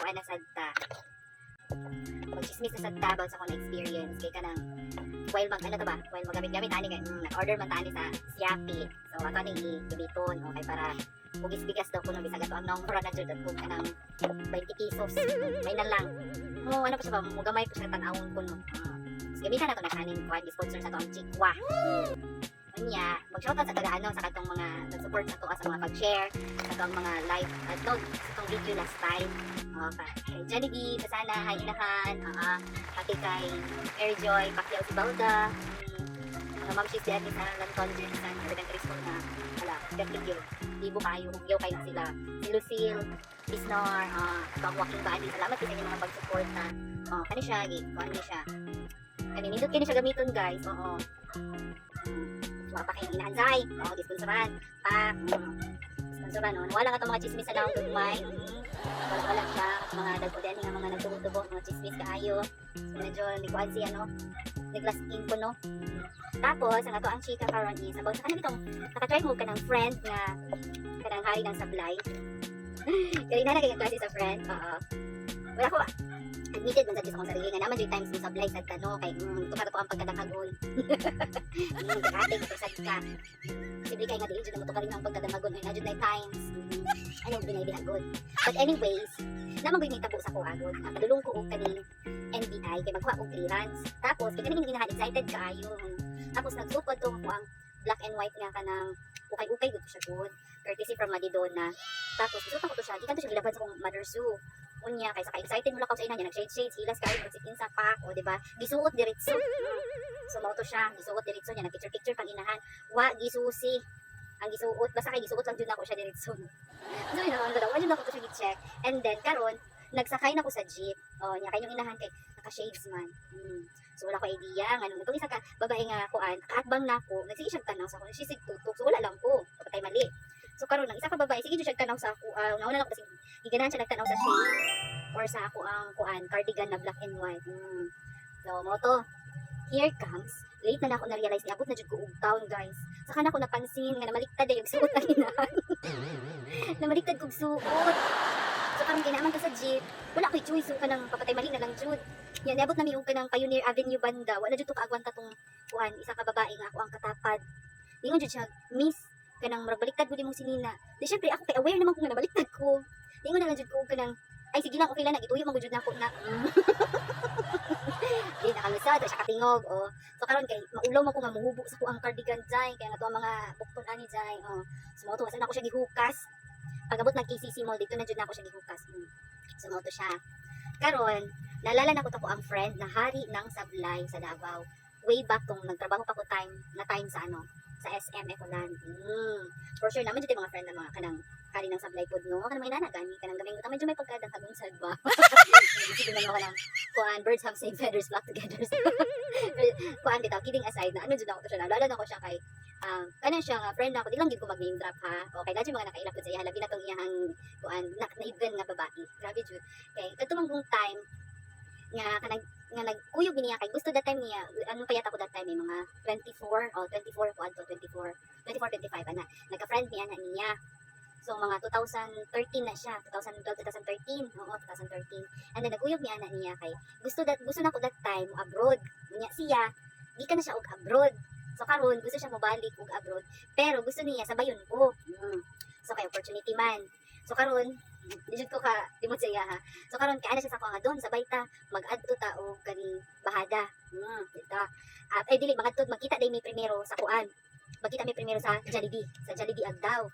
kuan na sadta. Mag-chismis na sadta about sa akong experience kay kanang while magamit-gamit ani kay nag-order man tani sa Shopee. So ato ni gamiton okay para bugis bigas daw kuno bisag ato ang nombra na jud at kung kanang 20 pesos. May na lang. Mo ano pa siya ba mo gamay pa siya tan-awon kuno. Gamitan nato na kaning kuan sponsor sa to ang Chikwa. Nya, mag-shoutout sa kada-ano sa katong mga nag-support sa to sa mga pag-share, sa katong mga live sa itong video last time. Kay Jollibee, Pasana, Hainahan, pati kay Airjoy, Pacquiao si Balda, mga mag-shift di atin sa Lanton, sa Elementary School na, wala, thank you. Ibo kayo, hugyaw kayo sila. Si Lucille, Bisnor, Walking Body, salamat sa inyo mga pag-support na. Kani siya, kuhan niya siya. Nindot kayo siya gamiton guys, pa kayong inahanzay, disponsoran, disponsoran, wala ka itong mga chismis sa lang gagmay, wala siya, mga dagpo-den nga mga nagtubo-tubo, mga chismis kaayo, so medyo nikuan si naglas in ko no. Tapos, ang ato ang chika karon is, about sa kanang itong, nakatry mo ka ng friend nga, kanang hari ng sablay, kanina na kayong klase sa friend, wala ko admitted man sa akong sarili nga naman yung times mo sablay sa tano kay tumato ang pagkadamagon kakating ito sad ka siyempre kay nga dili dyan mo rin ang pagkadamagon ay nadyan na times anong binaydihagon but anyways naman ko yung tabo sa ko agod padulong ko og kaning NBI kay magkuha og clearance tapos kay kaning ginahan excited kaayo tapos nagsukod to ako ang black and white nga kanang ukay-ukay gud siya good courtesy from Madidona tapos isuta ko to siya di kanto siya gilaban sa akong mother Sue unya kaysa ka-excited mo lang sa ina niya nag-shade hilas kayo magsikin sa pack o diba gisuot diretso so mauto siya gisuot diretso niya nag-picture pang inahan wa gisusi ang gisuot basta kay gisuot lang jud nako siya diretso so yun naman daw wala ko to siya gi-check and then karon nagsakay na ko sa jeep nya kay yung inahan kay naka-shades man so wala ko idea nga nung itong isa ka babae nga kuan kaatbang nako nagsige siya tanaw sa ko she sig tutok so wala lang ko patay mali so karon ang isa ka babae sige siya tanaw sa ako nauna lang ko kasi giganahan siya nagtanaw sa shade or sa ako ang kuan cardigan na black and white so mo to here comes late na ako na-realize ni abot na jud ko og town guys saka na ako napansin nga namaliktad yung suot ang inahan namaliktad kog suot so karon kinaman ka sa jeep wala ko'y choice so kanang papatay mali na lang jud yan niabot na mi og kanang Pioneer Avenue banda wala jud to kaagwanta tong kuan isa ka babae nga ako ang katapad ningon jud siya miss kanang maragbaliktad gud imong sinina di syempre ako kay aware naman ko nga nabaliktad ko ningon na lang jud ko kanang ay sige lang okay lang nagituyo man gud nako na di nakalisada siya katingog so karon kay maulaw man ko nga muhubok sa ko ang cardigan dai kay nga to ang mga bukton ani dai so mo to wasan ako siya gihukas pagabot ng KCC mall dito na jud nako siya gihukas so mo to siya karon naalala na ko to ko ang friend na hari ng sablay sa Davao way back tong nagtrabaho pa ko time sa sa SM Ecoland. For sure naman dito mga friend na mga kanang kari ng sablay pod no kanang may nanagani kanang gamay mo medyo may pagkadang hagong sad ba sige na kanang kuan birds have same feathers flock together kuan bitaw kidding aside na ano jud ako to siya naalala na ko siya kay kanang siya nga friend ako di lang gid ko mag name drop ha okay dali mga nakailap ko sa iya labi na tong iyang kuan naibgan nga babae grabe jud kay katong time nga kanang nga nagkuyog niya kay gusto that time niya ano pa yata ko that time mga 24 ko adto 24 25 ana nagka-friend niya na niya so mga 2013 na siya 2013 and then nagkuyog niya na niya kay gusto na ko that time abroad niya siya di ka na siya og abroad so karon gusto siya mobalik og abroad pero gusto niya sabayon ko so kay opportunity man so karon dijud ko ka dimot sa iya ha so karon kay ana siya sa ko nga don sabay ta mag-adto ta og kani bahada dito ay dili magkita day mi primero sa kuan magkita mi primero sa Jollibee Agdaw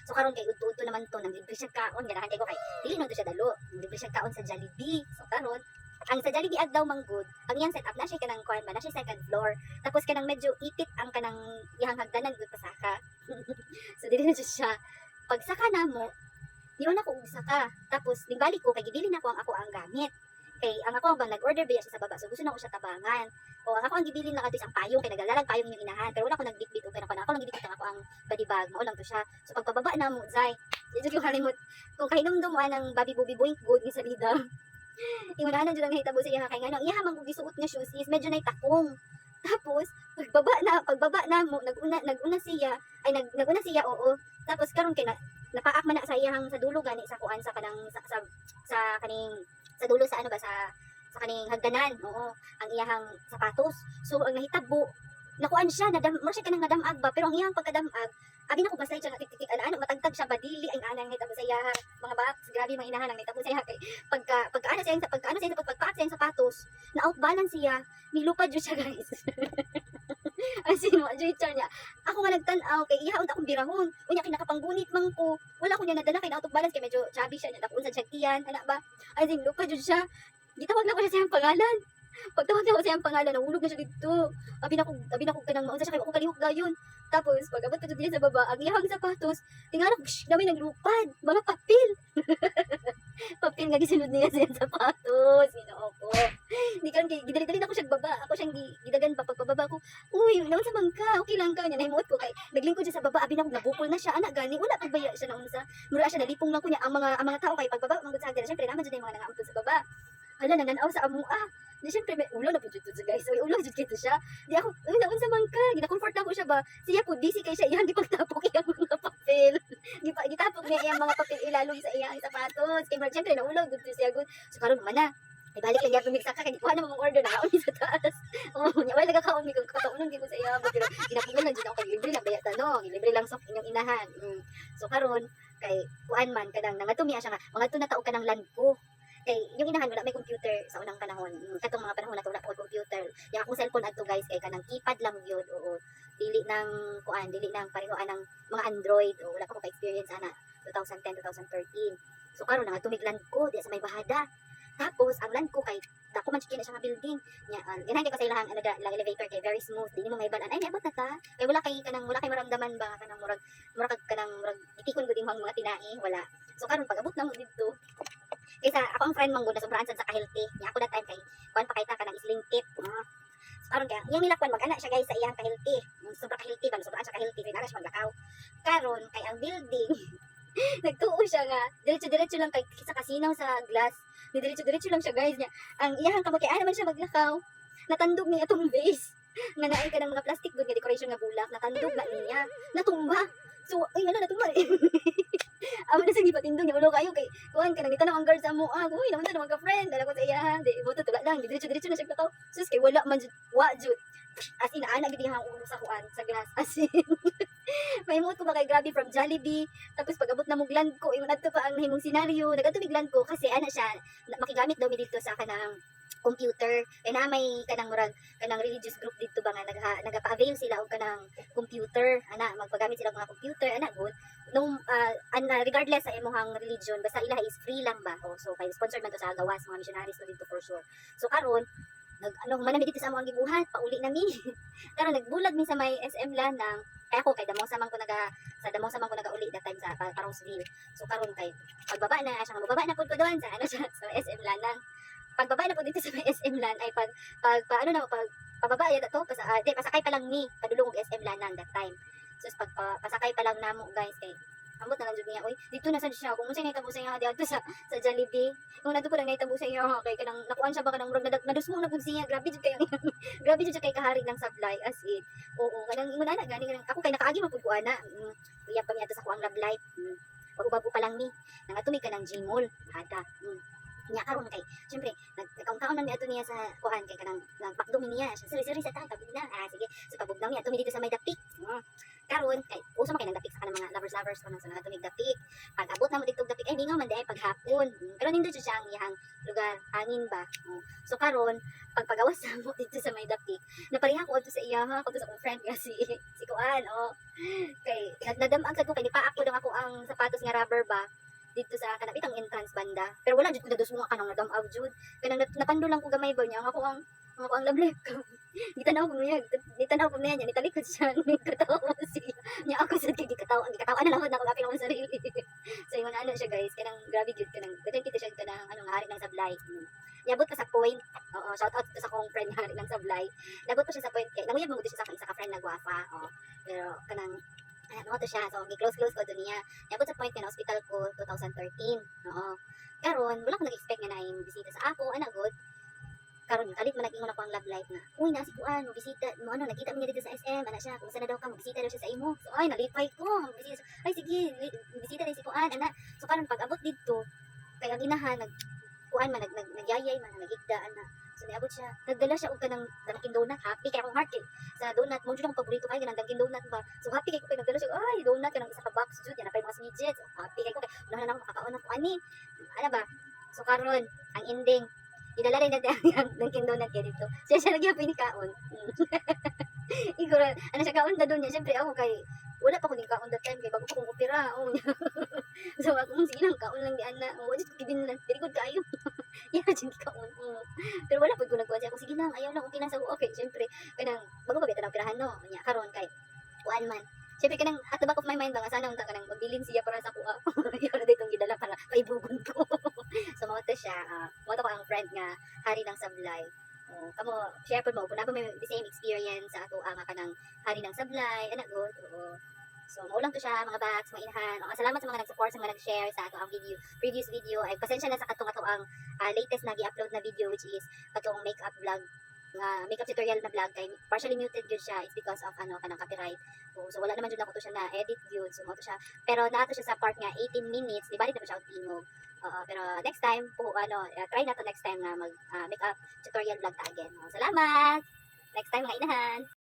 so karon kay udto naman to nang libre siya kaon ganahan kay ko kay dili no to siya dalo libre siya kaon sa Jollibee so karon ang sa Jollibee Agdaw manggod ang iyang setup na siya kanang kuan ba na siya second floor tapos kanang medyo ipit ang kanang iyang hagdanan gud pasaka so dili na siya pagsaka namo di na ko saka tapos nigbalik ko kay gibili na ko ang ako ang gamit kay ang ako bang nag-order biya siya sa baba so gusto na ko siya tabangan o ako ang gibilin lang adto ang payong kay nagalalag payong yung inahan pero wala ko nagbitbit o pero ako lang gibitbit ang ako ang body bag mao lang to siya so pagpababa na mo zay dito yung halimot kung kahinumdum mo anang babi bubi boink good ni salida iwala jud ang hitabo sa iya kay ngano iya man ko gisuot nga shoes is medyo nay takong tapos pagbaba na mo naguna siya oo tapos karon kay napaak man na sa iyang sa dulo gani sa kuan sa kanang sa kaning sa dulo sa ano ba sa kaning hagdanan, oo, ang iyahang sapatos. So ang nahitabo, nakuan siya mo siya kanang nadamag ba, pero ang iyang pagkadamag, abi na ko basta siya natiktik ano matagtag siya badili ang anang nahitabo sa iya mga box, grabe mga inahan ang nahitabo sa iya kay pagkaano siya sa pagkaano siya sa pagpaak sa iyang sapatos, na outbalance siya, nilupad jud siya guys. As in, wa jud siya niya. Ako nga nagtan-aw kay iha unta akong birahon. Unya kinakapanggunit man ko. Wala ko niya nadala kay out of balance kay medyo chubby siya, nadakon sa tiyan, ana ba? As in, lupad jud siya. Gitawag na ko siya sa iyang pangalan. Pagtawag na ko sa iyang pangalan, nahulog na siya dito. Abi na ko kanang maunsa siya kay ako kalihok gayon. Tapos pag-abot ko diya sa baba, ang iyang sapatos, tingala dami naglupad, mga papel. Papel nga gisunod niya sa iyang sapatos, ginoo ko. Di kan kay gidali-dali na ko siya baba. Ako siyang gidagan pa pagbaba ko. Uy, naunsa man ka? Okay lang ka nya nahimuot ko kay naglingkod siya sa baba, abi na ko nabukol na siya. Ana gani, wala pagbaya siya naunsa. Mura siya nalipong lang ko niya ang mga tao kay pagbaba man gud sa agda. Syempre naman jud yung mga nangaamtod sa baba. Hala nananaw sa amo Di syempre may ulo na po dito guys. So ulo jud kito siya. Di ako, uy naunsa man ka? Gina-comfort na ko siya ba? Siya po busy kay siya iyang gipagtapok iyang mga papel. Gitapok niya iyang mga papel ilalong sa iyang sapatos. Kay syempre naulaw gud siya gud. So karon man na. Ibalik lang yapon mix ka kay kuha na mong order na kaon sa taas. Oh, nya wala nagakaon mi kung kataunon gyud sa iya pero ginapilan lang jud ako kay libre lang baya tanong, libre lang sa inyong inahan. So karon kay kuan man kadang nangatumi siya nga mga to na taog kanang land ko. Kay yung inahan wala may computer sa unang panahon. Katong mga panahon na to wala pa computer. Yung akong cellphone adto guys kay kanang keypad lang gyud. Oo. Dili nang kuan, dili nang pareho anang mga Android o wala pa ko ka-experience ana 2010 2013. So karon nangatumiglan ko di sa may bahada. Tapos ang land ko kay dako man chikin siya nga building nya ganahan ko sa ilahang ano lang elevator kay very smooth dili mo maibanan ay abot na ta kay wala kay maramdaman ba kanang murag kanang murag itikon gud imong mga tinai wala. So karon pag abot na mo dito kaysa ako ang friend manggod na sobrang sa ka-healthy nya ako that time kay kuan pa kay ta kanang slim tip. So karon kaya yung nila kuan mag-ana siya guys sa iyang ka-healthy sobrang ka-healthy ba sobrang siya ka-healthy kay nara siya maglakaw karon kay ang building nagtuo siya nga diretso lang kay sa kasinaw sa glass ni diretso lang siya guys niya ang iyahang kamot kay naman siya maglakaw natandog ni atong base nga naay ka ng mga plastic good nga decoration nga bulak natandog na niya natumba so ay ano natumba amo na sa gipatindog niya ulo kayo kay kuan ka nangita na ang guard sa mo uy naman na mga friend dala ko sa iya di buto tula lang diretso na siya glakaw sus kay wala man wa jud as in ana gid ang ulo sa kuan sa glass as in may mood ko ba kay grabe from Jollibee tapos pag abot na mugland ko ingon adto pa ang himong senaryo nagadtumigland ko kasi ana siya makigamit daw mi dito sa kanang computer kay na may kanang murag kanang religious group dito ba nga nagapa-avail sila og kanang computer ana magpagamit sila og mga computer ana good nung regardless sa imong religion basta ilaha is free lang ba so kay sponsored man to sa gawas mga missionaries to dito for sure so karon manami dito sa among gibuhat pauli na mi karon nagbulag mi sa may SM Lanang kaya ako kay Damosa man ko nagauli that time sa Parosville so karon kay pagbaba na siya mababa na pud ko doon sa sa SM Lanang pagbaba na po dito sa SM Lan ay pababa yata to pasakay pa lang ni padulong og SM Lanang that time so pasakay pa lang namo guys kay ambot na lang jud niya oy dito na sad siya kung unsay nahitabo sa iya dito sa Jollibee kung nadto ko lang nahitabo sa iya kay kanang nakuan siya ba kanang murag nadusmo na pud siya grabe jud kay grabe jud kay kahari ng supply as in oo kanang ingon ana gani ako kay nakaagi man pud ko ana uya pa mi ato sa kuang love life bago pa lang ni nangatumi ka ng Gmall hada nya karon kay syempre nagkaon-kaon man mi ato niya sa kuan kay kanang nagpakdo mi niya siri sa tayo pabigna sige so pabugnaw mi ato mi dito sa may dapik karon kay uso man kay nang dapik sa kanang mga lovers kanang sa ato mig dapik pag abot na mo dito dapik ay mingaw man dai paghapon pero nindo jud siya ang iyang lugar hangin ba so karon pag pagawas na mo dito sa may dapik napariha ko adto sa iya ko to sa akong friend kasi si kuan kay nadam-ang sad ko kay nipaak ko lang ako ang sapatos nga rubber ba dito sa kanang itang entrance banda pero wala jud ko dadus mo kanang nadam-aw jud kanang napando lang ko gamay ba niya ako ang love life ko gitanaw ko niya nitalikod siya katawa siya niya ako sa gikatawa na lang na ako apil ako sa sarili so yung ano siya guys kanang grabe jud kanang gaden kita siya kanang hari ng sablay Nabot pa sa point. Oo, shout out to sa kong friend nga ng sablay. Nabot pa siya sa point kay nanguyab mo siya sa isa ka friend na gwafa. Pero kanang ano to siya. So gi-close ko to niya. Nabot sa point kay na hospital ko 2013. Oo. Karon wala ko nag-expect nga na bisita sa ako, ana good. karon kalit man nag-ingon ako ang love life na uy na si kuan mo bisita mo ano nakita mo niya dito sa SM ana siya kung saan na daw ka bisita daw siya sa imo so ay nalipay ko bisita ay sige bisita na si kuan ana so karon pag abot dito kay ang inahan nag kuan man nagyayay man nagigda ana so niabot siya nagdala siya og kanang Dunkin Donut happy kay akong heart eh. Sa donut mo jud ang paborito kay kanang Dunkin Donut ba so happy kay ko kay nagdala siya ay donut kanang isa ka box jud yan napay mga smidgets so, happy kay ko kay unahan ako makakaon ako ani ana ba so karon ang ending idala rin natin ang Dunkin Donut kaya dito. Siya nagyapin ni kaon. Igor, ano siya kaon na doon niya. Siyempre ako kay, wala pa ko din kaon that time kay bago pa kong opera. Oh. So ako sige lang kaon lang di ana. Oh, just kidin lang. Very good kayo. Yan dyan kaon. Oh. Pero wala pa ko nagkuha siya. Ako sige lang, ayaw lang okay lang sa okay. Siyempre, kanang bago pa bita ng operahan no. Nya karon kay kuan man. Siyempre kanang at the back of my mind bang sana unta kanang magbilin siya para sa kuha. Yara ditong gidala para kaibugon ko. So mo to siya, mo to ko ang friend nga hari ng sablay. Kamo share pod mo pud may the same experience sa ato ang kanang hari ng sablay, ana good. Oo. So mao lang to siya mga bats, mga inahan. Salamat sa mga nag-support sa mga nag-share sa ato ang video, previous video. Ay pasensya na sa atong ato ang latest na gi-upload na video which is atong makeup vlog nga makeup tutorial na vlog kay partially muted gyud siya it's because of ano kanang copyright. So wala naman jud ako to siya na edit gyud so mo to siya pero naato siya sa part nga 18 minutes di bali na siya og tingog. Pero next time po ano try na to next time na mag makeup tutorial vlog ta again. Salamat. Next time mga inahan.